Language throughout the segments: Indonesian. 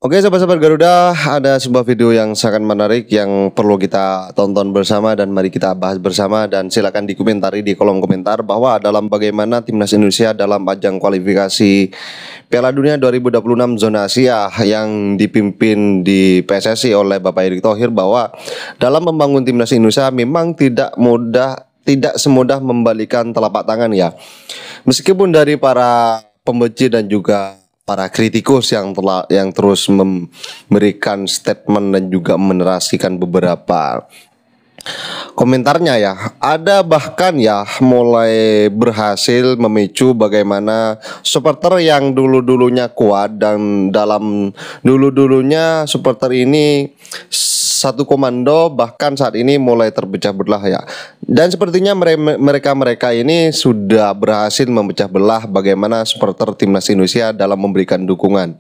Oke, sahabat-sahabat Garuda, ada sebuah video yang sangat menarik yang perlu kita tonton bersama dan mari kita bahas bersama, dan silakan dikomentari di kolom komentar bahwa dalam bagaimana timnas Indonesia dalam ajang kualifikasi Piala Dunia 2026 zona Asia yang dipimpin di PSSI oleh Bapak Erick Thohir, bahwa dalam membangun timnas Indonesia memang tidak mudah, tidak semudah membalikan telapak tangan ya. Meskipun dari para pembenci dan juga para kritikus yang terus memberikan statement dan juga menerasikan beberapa komentarnya ya, ada bahkan ya mulai berhasil memicu bagaimana supporter yang dulu-dulunya kuat dan dalam dulu-dulunya supporter ini satu komando, bahkan saat ini mulai terpecah belah ya. Dan sepertinya mereka ini sudah berhasil memecah belah bagaimana supporter timnas Indonesia dalam memberikan dukungan.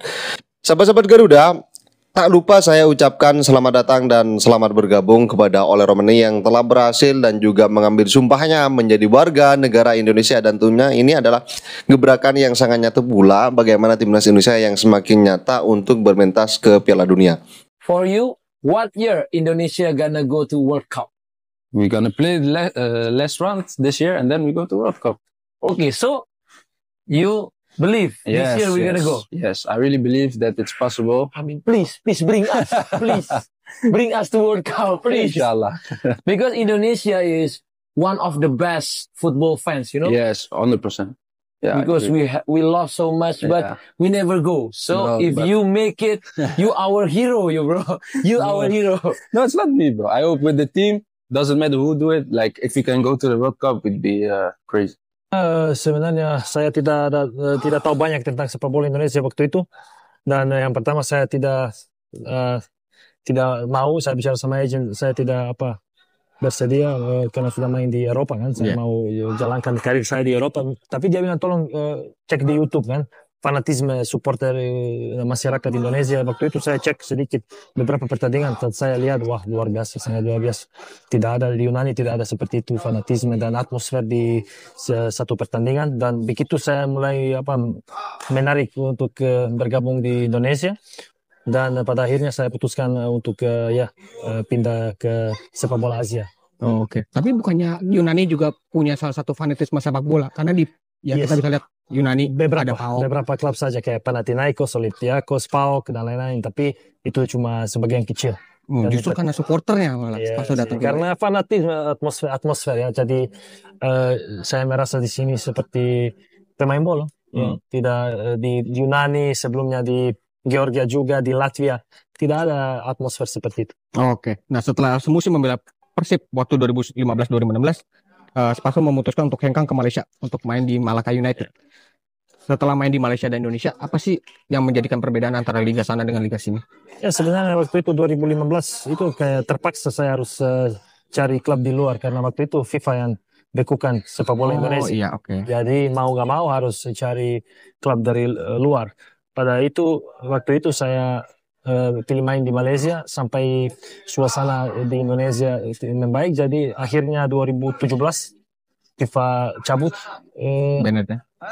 Sahabat-sahabat Garuda, tak lupa saya ucapkan selamat datang dan selamat bergabung kepada Ole Romani yang telah berhasil dan juga mengambil sumpahnya menjadi warga negara Indonesia, dan tentunya ini adalah gebrakan yang sangat nyata pula bagaimana timnas Indonesia yang semakin nyata untuk bermentas ke Piala Dunia. For you, what year Indonesia gonna go to World Cup? We're gonna play last round this year, and then we go to World Cup. Okay, so you believe this year we're gonna go? Yes, I really believe that it's possible. I mean, please bring us, please bring us to World Cup, please. Inshallah. Because Indonesia is one of the best football fans, you know. Yes, 100%. Yeah, because we love so much, but we never go. So if you make it, you our hero, you bro. You our hero. No, it's not me, bro. I hope with the team, doesn't matter who do it. Like if we can go to the World Cup, it'd be crazy. Sebenarnya saya tidak tahu banyak tentang sepak bola Indonesia waktu itu, dan yang pertama saya tidak mau, saya bicara sama agent, saya tidak bersedia karena sudah main di Eropa kan, saya mau jalankan karir saya di Eropa. Tapi dia bilang tolong cek di YouTube kan, fanatisme supporter masyarakat Indonesia. Waktu itu saya cek sedikit beberapa pertandingan, saya lihat wah luar biasa, sangat luar biasa. Tidak ada di Yunani, tidak ada seperti itu fanatisme dan atmosfer di satu pertandingan. Dan begitu saya mulai menarik untuk bergabung di Indonesia. Dan pada akhirnya saya putuskan untuk pindah ke sepak bola Asia. Oh, oke. Tapi bukannya Yunani juga punya salah satu fanatisme sepak bola? Karena kita bisa lihat Yunani beberapa klub saja kayak Panathinaikos, Olympiakos, PAOK dan lain-lain. Tapi itu cuma sebagian kecil. Justru karena supporternya malah pas datang. Karena fanatisme atmosfer ya. Jadi saya merasa di sini seperti pemain bola. Tidak di Yunani, sebelumnya di Georgia juga, di Latvia tidak ada atmosfer seperti itu. Oke. Nah, setelah semusim membela Persib waktu 2015-2016, Spaso memutuskan untuk hengkang ke Malaysia untuk main di Malacca United. Setelah main di Malaysia dan Indonesia, apa sih yang menjadikan perbedaan antara liga sana dengan liga sini? Ya sebenarnya waktu itu 2015 itu kayak terpaksa saya harus cari klub di luar karena waktu itu FIFA yang bekukan sepak bola Indonesia. Iya, oke. Jadi mau gak mau harus cari klub dari luar. Pada itu, waktu itu saya pilih main di Malaysia sampai suasana di Indonesia itu membaik. Jadi akhirnya 2017 FIFA cabut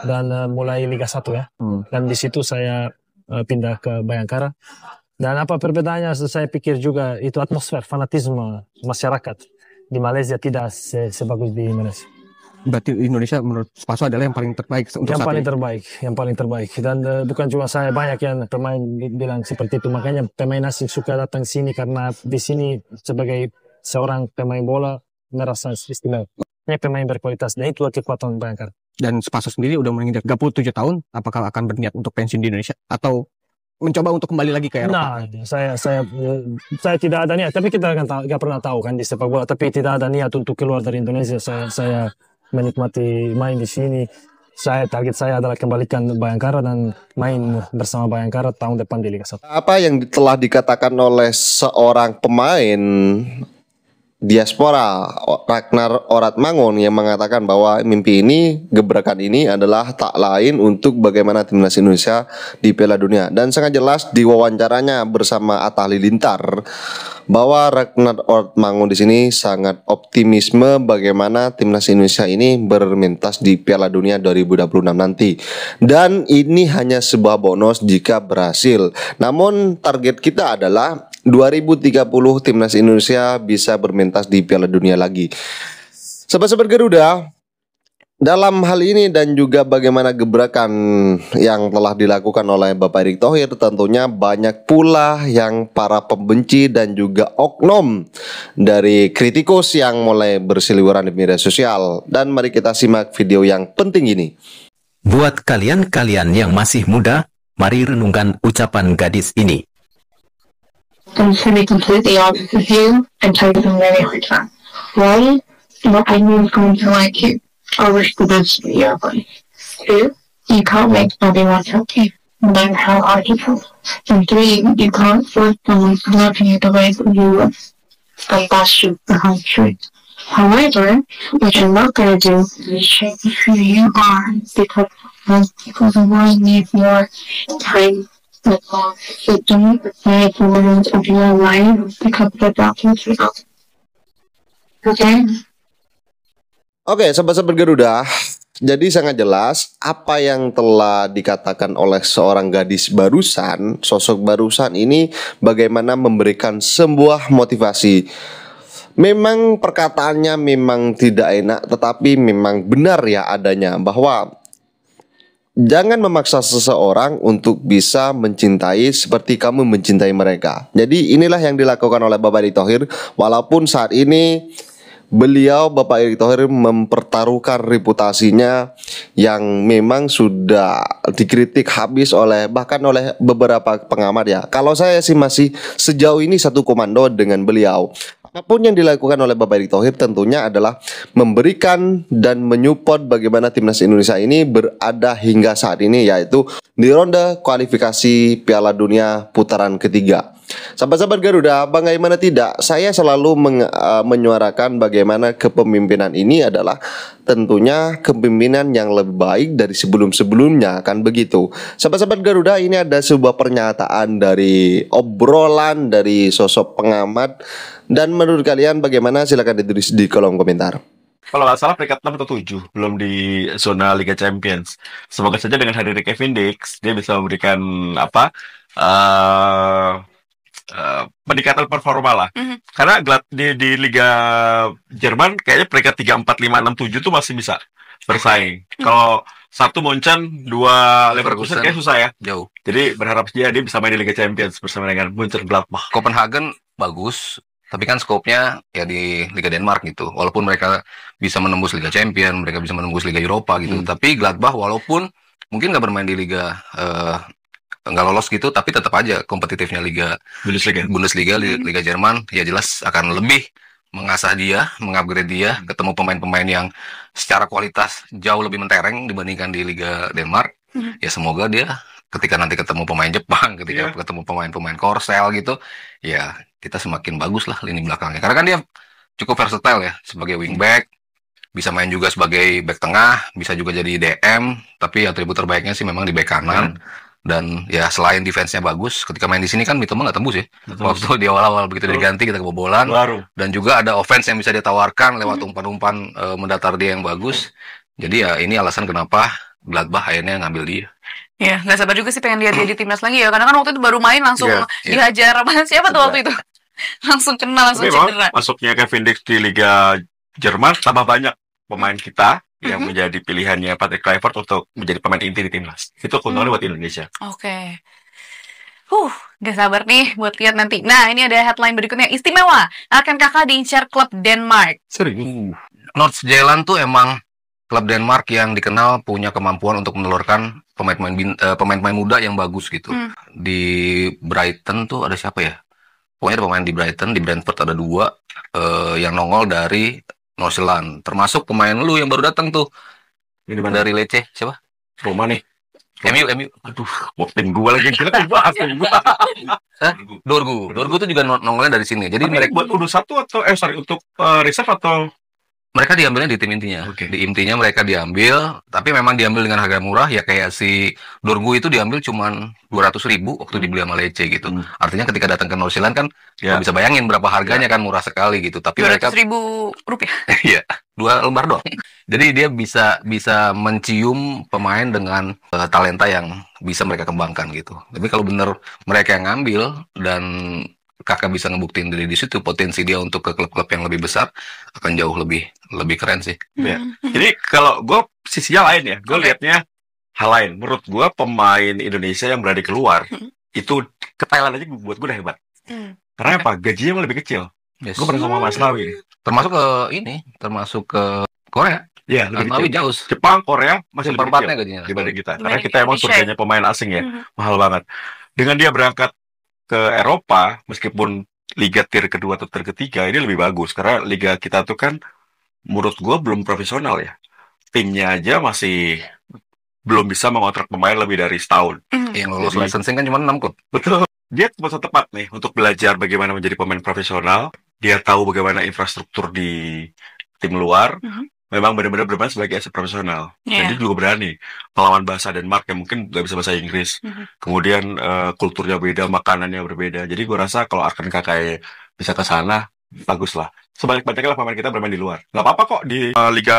dan mulai Liga 1 ya. Dan di situ saya pindah ke Bayangkara. Dan apa perbedaannya? Saya pikir juga itu atmosfer fanatisme masyarakat di Malaysia tidak sebagus di Indonesia. Berarti Indonesia menurut Spaso adalah yang paling terbaik untuk yang paling terbaik dan bukan cuma saya, banyak yang pemain bilang seperti itu. Makanya pemain asing suka datang sini karena di sini sebagai seorang pemain bola merasa istimewa. Pemain berkualitas dan itulah kekuatan Bayangkara. Dan Spaso sendiri udah menginjak 37 tahun, apakah akan berniat untuk pensiun di Indonesia atau mencoba untuk kembali lagi ke Eropa? Nah, saya tidak ada niat, tapi kita nggak pernah tahu kan di sepak bola. Tapi tidak ada niat untuk keluar dari Indonesia. Saya menikmati main di sini. Target saya adalah kembalikan Bayangkara dan main bersama Bayangkara tahun depan di Liga 1. Apa yang telah dikatakan oleh seorang pemain diaspora Ragnar Oratmangun yang mengatakan bahwa gebrakan ini adalah tak lain untuk bagaimana timnas Indonesia di Piala Dunia, dan sangat jelas di wawancaranya bersama Atta Halilintar bahwa Ragnar Oratmangun di sini sangat optimisme bagaimana timnas Indonesia ini bermentas di Piala Dunia 2026 nanti, dan ini hanya sebuah bonus jika berhasil. Namun target kita adalah 2030 timnas Indonesia bisa bermentas di Piala Dunia lagi. Sobat-sobat Garuda, dalam hal ini dan juga bagaimana gebrakan yang telah dilakukan oleh Bapak Erick Thohir, tentunya banyak pula yang para pembenci dan juga oknum dari kritikus yang mulai berseliweran di media sosial. Dan mari kita simak video yang penting ini. Buat kalian-kalian yang masih muda, mari renungkan ucapan gadis ini. I'm just gonna be completely honest with you and tell you from very every time. One, not everyone's going to like you. I wish the best for you, but two, you can't make everyone happy, no matter how hard you try. And three, you can't force someone to love you the way that you love. And that's just the hard truth. However, what you're not gonna do is change who you are, because most people in the world need more time. So don't say for women of your life because the documents result. Okay? Oke, sobat-sobat Garuda, jadi sangat jelas apa yang telah dikatakan oleh seorang gadis barusan, sosok barusan ini bagaimana memberikan sebuah motivasi. Memang perkataannya memang tidak enak, tetapi memang benar ya adanya, bahwa jangan memaksa seseorang untuk bisa mencintai seperti kamu mencintai mereka. Jadi inilah yang dilakukan oleh Bapak Erick Thohir. Walaupun saat ini Bapak Erick Thohir mempertaruhkan reputasinya yang memang sudah dikritik habis bahkan oleh beberapa pengamat ya. Kalau saya sih masih sejauh ini satu komando dengan beliau. Apapun yang dilakukan oleh Bapak Erick Thohir tentunya adalah memberikan dan menyupport bagaimana timnas Indonesia ini berada hingga saat ini, yaitu di ronde kualifikasi Piala Dunia putaran ketiga. Sahabat-sahabat Garuda, bagaimana tidak, saya selalu menyuarakan bagaimana kepemimpinan ini adalah tentunya kepemimpinan yang lebih baik dari sebelum-sebelumnya, kan begitu. Sahabat-sahabat Garuda, ini ada sebuah pernyataan dari obrolan dari sosok pengamat. Dan menurut kalian bagaimana? Silakan ditulis di kolom komentar. Kalau nggak salah peringkat 6 atau 7, belum di zona Liga Champions. Semoga saja dengan hadirnya Kevin Dix, dia bisa memberikan peningkatan performa lah. Karena di Liga Jerman kayaknya peringkat 3, 4, 5, 6, 7 tuh masih bisa bersaing. Kalau 1 Munchen, 2 Leverkusen kayak susah ya. Jauh. Jadi berharap dia bisa main di Liga Champions bersama dengan Munchen Gladbach. Copenhagen bagus, tapi kan skopnya ya di Liga Denmark gitu. Walaupun mereka bisa menembus Liga Champion, mereka bisa menembus Liga Eropa gitu. Tapi Gladbach walaupun mungkin nggak bermain di Liga nggak lolos gitu, tapi tetap aja kompetitifnya Liga Bundesliga, Liga Jerman ya jelas akan lebih mengasah dia, mengupgrade dia, ketemu pemain-pemain yang secara kualitas jauh lebih mentereng dibandingkan di Liga Denmark. Ya semoga dia ketika nanti ketemu pemain Jepang, ketika ketemu pemain-pemain Korsel gitu, ya kita semakin bagus lah lini belakangnya. Karena kan dia cukup versatile ya, sebagai wingback, bisa main juga sebagai back tengah, bisa juga jadi DM, tapi atribut terbaiknya sih memang di back kanan. Dan ya selain defense-nya bagus, ketika main di sini kan Mitoma nggak tembus ya. Waktu di awal-awal begitu diganti kita kebobolan. Dan juga ada offense yang bisa ditawarkan lewat umpan-umpan mendatar dia yang bagus. Jadi ya ini alasan kenapa Gladbach akhirnya ngambil dia. Ya, nggak sabar juga sih pengen lihat dia di timnas lagi ya. Karena kan waktu itu baru main langsung dihajar apa siapa tuh waktu itu. Langsung kena, langsung cedera. Masuknya Kevin Dix di Liga Jerman tambah banyak pemain kita yang menjadi pilihannya Patrick Kluivert untuk menjadi pemain inti di timnas. Itu keuntungan buat Indonesia. Oke. Gak sabar nih buat lihat nanti. Nah, ini ada headline berikutnya. Istimewa, akan kakak diincar klub Denmark. Serius? Nordsjælland tuh emang klub Denmark yang dikenal punya kemampuan untuk menelurkan pemain-pemain muda yang bagus gitu. Di Brighton tuh ada siapa ya? Pokoknya ada pemain di Brighton, di Brentford ada 2 yang nongol dari Nordsjælland. Termasuk pemain lu yang baru datang tuh. Ini dari Lecce, siapa? Roma nih. MU. Aduh, mau tim gua lagi kita bahas tim gua. Dorgu tuh juga nongolnya dari sini. Jadi mereka buat U21 atau untuk reserve atau mereka diambilnya di tim intinya. Di intinya mereka diambil, tapi memang diambil dengan harga murah ya, kayak si Dorgu itu diambil cuman 200.000 waktu dibeli sama Lecce gitu. Artinya ketika datang ke North Zealand kan nggak bisa bayangin berapa harganya kan, murah sekali gitu. Tapi mereka 200.000 rupiah. Iya, 2 lembar doang. Jadi dia bisa mencium pemain dengan talenta yang bisa mereka kembangkan gitu. Tapi kalau bener mereka yang ngambil dan Kakak bisa ngebuktiin diri di situ, potensi dia untuk ke klub-klub yang lebih besar akan jauh lebih keren sih. Ya. Jadi kalau gue sisinya lain ya, gue liatnya hal lain. Menurut gue pemain Indonesia yang berada keluar itu ke Thailand aja buat gue udah hebat. Karena apa? Gajinya malah lebih kecil. Yes. Gue pernah sama Mas Lawi. Termasuk ke Korea. Ya, lebih jauh. Jepang, Korea masih lebih Seperempatnya kecil gajinya dibanding kita. Karena Dibanding kita emang Indonesia. surganya pemain asing ya, mahal banget. Dengan dia berangkat ke Eropa, meskipun liga tier kedua atau tier ketiga, ini lebih bagus. Karena liga kita tuh kan, menurut gue belum profesional ya. Timnya aja masih belum bisa mengontrak pemain lebih dari setahun. Yang lolos licensing kan cuma 6 klub. Betul. Dia masa tepat nih untuk belajar bagaimana menjadi pemain profesional. Dia tahu bagaimana infrastruktur di tim luar. Memang benar-benar bermain sebagai aset profesional. Dan dia juga berani melawan bahasa Denmark yang mungkin nggak bisa bahasa Inggris. Kemudian kulturnya beda, makanannya berbeda. Jadi gue rasa kalau akan kakak bisa ke sana, bagus lah. Sebanyak-banyaknya pemain kita bermain di luar. Nggak apa-apa kok di Liga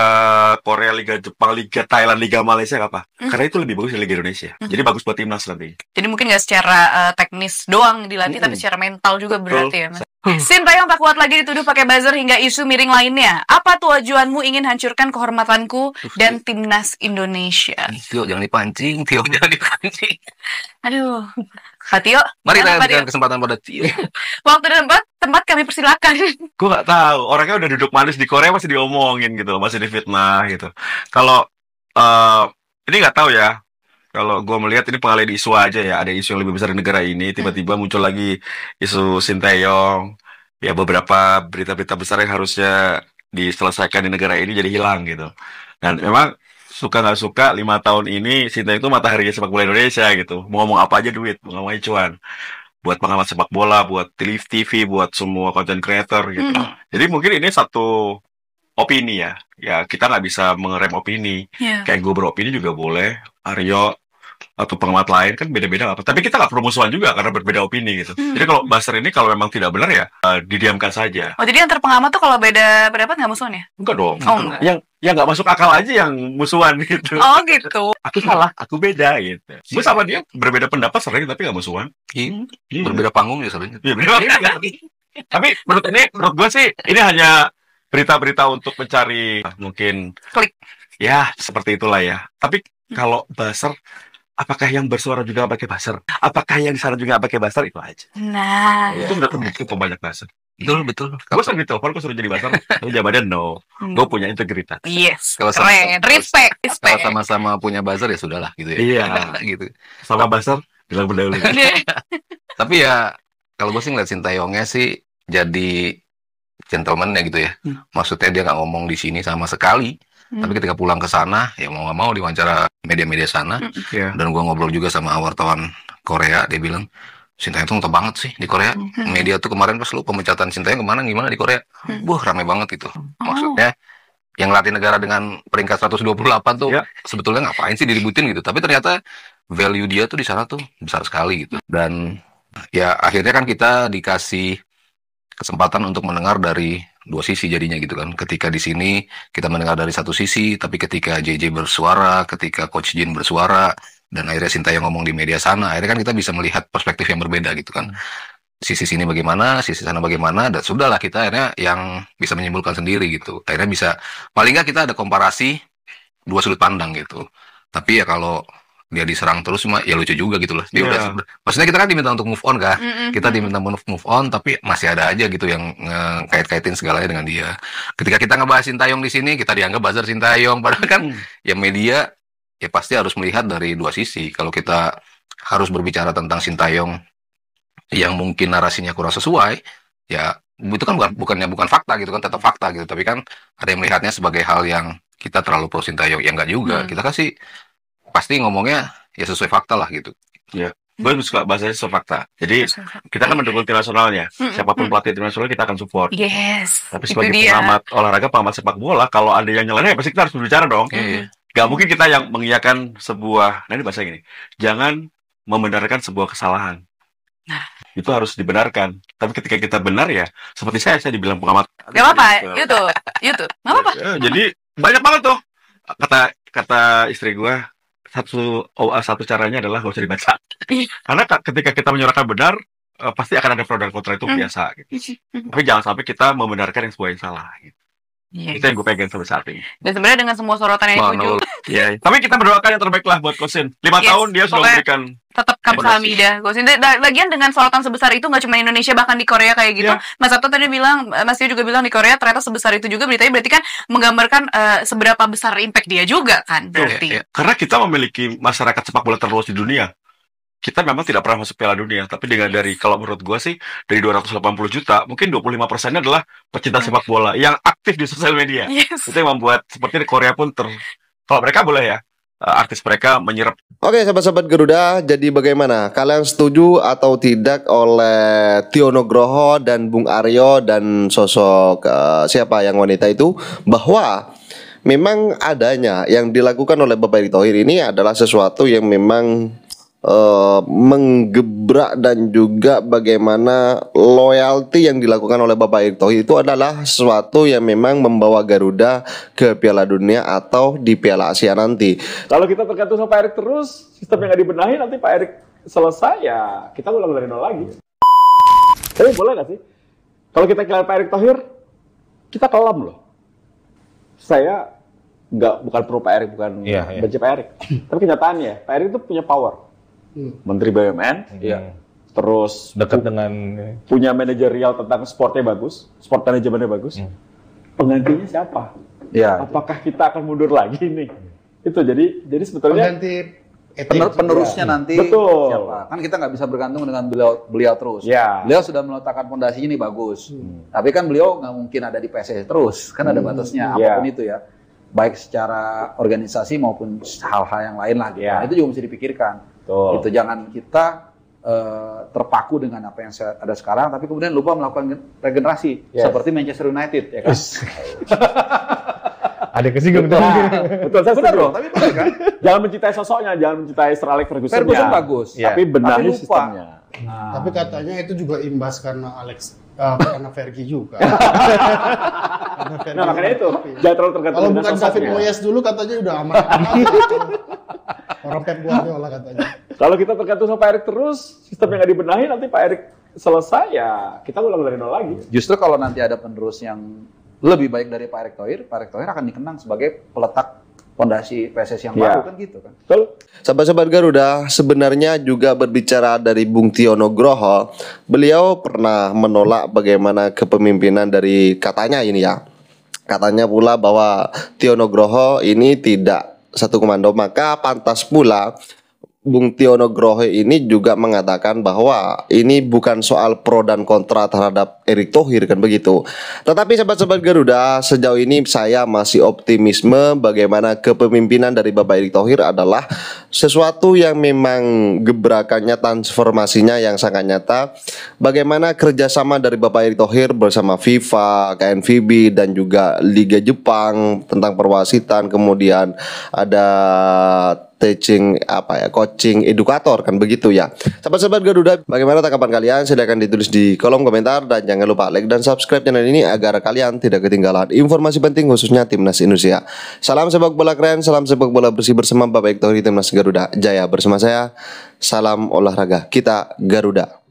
Korea, Liga Jepang, Liga Thailand, Liga Malaysia nggak apa. Karena itu lebih bagus dari Liga Indonesia. Jadi bagus buat timnas nanti. Jadi mungkin nggak secara teknis doang dilatih, tapi secara mental juga berarti ya, Mas. Sintayong tak kuat lagi dituduh pakai buzzer hingga isu miring lainnya. Apa tujuanmu ingin hancurkan kehormatanku dan timnas Indonesia? Tio jangan dipancing. Aduh, Pak Tio. Mari kita Pak Tio. berikan kesempatan pada Tio. Waktu dan tempat kami persilakan. Gue nggak tahu. Orangnya udah duduk manis di Korea masih diomongin gitu, masih difitnah gitu. Kalau ini nggak tahu ya. Kalau gue melihat ini pengalihan isu aja ya, ada isu yang lebih besar di negara ini, tiba-tiba muncul lagi isu Sintayong, ya beberapa berita-berita besar yang harusnya diselesaikan di negara ini jadi hilang gitu. Dan memang suka nggak suka 5 tahun ini Sintayong itu matahari sepak bola Indonesia gitu. Mau ngomong apa aja duit, mau ngomong cuan. Buat pengamat sepak bola, buat TV, buat semua content creator gitu. Jadi mungkin ini satu opini ya. Ya kita nggak bisa mengerem opini. Kayak gue beropini juga boleh, Aryo atau pengamat lain kan beda-beda apa. Tapi kita nggak perlu musuhan juga karena berbeda opini gitu. Jadi kalau buzzer ini kalau memang tidak benar ya didiamkan saja. Oh, jadi antar pengamat tuh kalau beda pendapat nggak musuhan ya? Enggak dong. Oh, enggak. Yang nggak masuk akal aja yang musuhan gitu. Oh gitu. Aku salah, aku beda gitu. Gue sama dia berbeda pendapat sering tapi nggak musuhan. Berbeda panggung ya sering. Iya, tapi menurut gue sih ini hanya berita-berita untuk mencari mungkin klik. Ya, seperti itulah ya. Tapi kalau buzzer, apakah yang bersuara juga pakai buzzer? Apakah yang di sana juga pakai buzzer? Itu aja. Nah, itu udah terbukti banyak buzzer. Betul. Gue sering ditelepon, gue suruh jadi buzzer. Tapi jawabannya no. Gue punya integritas. Yes. Kalau keren. Respect. Kalau sama-sama punya buzzer ya sudahlah gitu ya. Iya. Gitu. Sama buzzer bilang berdahulu. Tapi ya kalau gue sih ngeliat Sintayongnya sih jadi gentleman ya gitu ya. Maksudnya dia nggak ngomong di sini sama sekali. Tapi ketika pulang ke sana, ya mau nggak mau diwawancara media-media sana. Dan gue ngobrol juga sama wartawan Korea, dia bilang Sintayong tuh ngetop banget sih di Korea. Media tuh kemarin pas lu pemecatan Sintayong gimana di Korea. Rame banget gitu. Maksudnya yang latih negara dengan peringkat 128 tuh sebetulnya ngapain sih diributin gitu. Tapi ternyata value dia tuh di sana tuh besar sekali gitu. Dan ya akhirnya kan kita dikasih kesempatan untuk mendengar dari dua sisi jadinya gitu kan. Ketika di sini kita mendengar dari satu sisi, tapi ketika JJ bersuara, ketika Coach Jin bersuara, dan akhirnya Sintayong ngomong di media sana, akhirnya kan kita bisa melihat perspektif yang berbeda gitu kan. Sisi sini bagaimana, sisi sana bagaimana, dan sudahlah kita akhirnya yang bisa menyimpulkan sendiri gitu. Akhirnya bisa, paling nggak kita ada komparasi dua sudut pandang gitu. Tapi ya kalau dia diserang terus cuma ya lucu juga gitu loh. Dia udah, maksudnya kita kan diminta untuk move on kan. Kita diminta move on tapi masih ada aja gitu yang ngekait-kaitin segalanya dengan dia. Ketika kita ngebahas Sintayong di sini, kita dianggap buzzer Sintayong, padahal kan ya media ya pasti harus melihat dari dua sisi. Kalau kita harus berbicara tentang Sintayong yang mungkin narasinya kurang sesuai, ya itu kan bukan fakta gitu kan, tetap fakta gitu. Tapi kan ada yang melihatnya sebagai hal yang kita terlalu pro Sintayong, ya enggak juga. Kita kasih pasti ngomongnya ya sesuai fakta lah gitu. Ya, gue suka bahasanya sesuai fakta. Jadi kita kan mendukung tim nasionalnya. Siapapun pelatih tim nasional kita akan support. Yes. Tapi sebagai pengamat olahraga, pengamat sepak bola, kalau ada yang nyeleneh, pasti kita harus berbicara dong. Gak mungkin kita yang mengiyakan sebuah, nah ini bahasa gini, jangan membenarkan sebuah kesalahan. Nah, itu harus dibenarkan. Tapi ketika kita benar ya, seperti saya dibilang pengamat. Gak apa-apa, YouTube, gak apa-apa. Jadi banyak banget tuh. Kata istri gue, satu caranya adalah gak usah dibaca. Karena ketika kita menyuarakan benar, pasti akan ada pro dan kontra, itu biasa. Gitu. Tapi jangan sampai kita membenarkan yang sebuah yang salah. Gitu. Itu yang gue pegang sampai saat ini. Dan sebenarnya dengan semua sorotan yang muncul, tapi kita berdoakan yang terbaik lah buat Coach Sin. 5 tahun dia sudah memberikan tetap Kamsahamnida. Lagian dengan sorotan sebesar itu nggak cuma Indonesia, bahkan di Korea kayak gitu. Mas Sabto tadi bilang, Mas Tio juga bilang di Korea ternyata sebesar itu juga beritanya, berarti kan menggambarkan seberapa besar impact dia juga kan berarti. Karena kita memiliki masyarakat sepak bola terluas di dunia. Kita memang tidak pernah masuk Piala Dunia, tapi dengan kalau menurut gue sih, dari 280 juta, mungkin 25%-nya adalah pecinta sepak bola yang aktif di sosial media. Itu yang membuat, seperti di Korea pun, kalau mereka boleh ya, artis mereka menyerap. Oke, sahabat-sahabat Garuda, jadi bagaimana? Kalian setuju atau tidak oleh Tio Nugroho dan Bung Aryo dan sosok siapa yang wanita itu, bahwa memang adanya yang dilakukan oleh Bapak Erick Thohir ini adalah sesuatu yang memang menggebrak, dan juga bagaimana loyalty yang dilakukan oleh Bapak Erick Thohir itu adalah sesuatu yang memang membawa Garuda ke Piala Dunia atau di Piala Asia nanti. Kalau kita tergantung sama Pak Erick terus, sistem yang nggak dibenahi, nanti Pak Erick selesai ya kita ulang dari nol lagi. Tapi boleh nggak sih? Kalau kita kehilangan Pak Erick Thohir, kita kelam loh. Saya bukan pro Pak Erick, bukan benci Pak Erick. Tapi kenyataannya Pak Erick itu punya power. Menteri BUMN, terus dekat dengan punya manajerial tentang sportnya bagus, sport manajemennya bagus. Penggantinya siapa? Apakah kita akan mundur lagi nih? Itu jadi sebetulnya pengganti penerusnya nanti siapa? Kan kita nggak bisa bergantung dengan beliau terus. Beliau sudah meletakkan fondasinya ini bagus, tapi kan beliau nggak mungkin ada di PSSI terus, kan ada batasnya apapun itu ya. Baik secara organisasi maupun hal-hal yang lain lah gitu. Itu juga mesti dipikirkan. Itu jangan kita terpaku dengan apa yang ada sekarang, tapi kemudian lupa melakukan regenerasi seperti Manchester United, ya kan? Ada kesinggung betul, saya setuju. Tapi benar kan? Jangan mencintai sosoknya, jangan mencintai Sir Alex Ferguson. Ferguson bagus, tapi benahi sistemnya. Tapi katanya itu juga imbas karena karena Fergie juga. Nah makanya itu, jangan terlalu tergantung. Kalau bukan David Moyes dulu katanya udah aman. Orang Pep Guardiola katanya. Kalau kita tergantung sama Pak Erick terus, sistem yang nggak dibenahi, nanti Pak Erick selesai ya kita ulang dari nol lagi. Justru kalau nanti ada penerus yang lebih baik dari Pak Erick Thohir akan dikenang sebagai peletak fondasi PSSI yang baru, kan gitu kan. Sahabat-sahabat Garuda, sebenarnya juga berbicara dari Bung Tio Nugroho, beliau pernah menolak bagaimana kepemimpinan dari, katanya ini ya, katanya pula bahwa Tio Nugroho ini tidak satu komando, maka pantas pula Bung Tio Nugroho ini juga mengatakan bahwa ini bukan soal pro dan kontra terhadap Erick Thohir, kan begitu. Tetapi sahabat-sahabat Garuda, sejauh ini saya masih optimisme bagaimana kepemimpinan dari Bapak Erick Thohir adalah sesuatu yang memang gebrakannya, transformasinya yang sangat nyata. Bagaimana kerjasama dari Bapak Erick Thohir bersama FIFA, KNVB, dan juga Liga Jepang tentang perwasitan, kemudian ada coaching edukator, kan begitu ya. Sahabat-sahabat Garuda, bagaimana tanggapan kalian? Silahkan ditulis di kolom komentar, dan jangan lupa like dan subscribe channel ini agar kalian tidak ketinggalan informasi penting khususnya Timnas Indonesia. Salam sepak bola keren, salam sepak bola bersih bersama Bapak Erick Thohir Timnas Garuda Jaya bersama saya. Salam olahraga kita Garuda.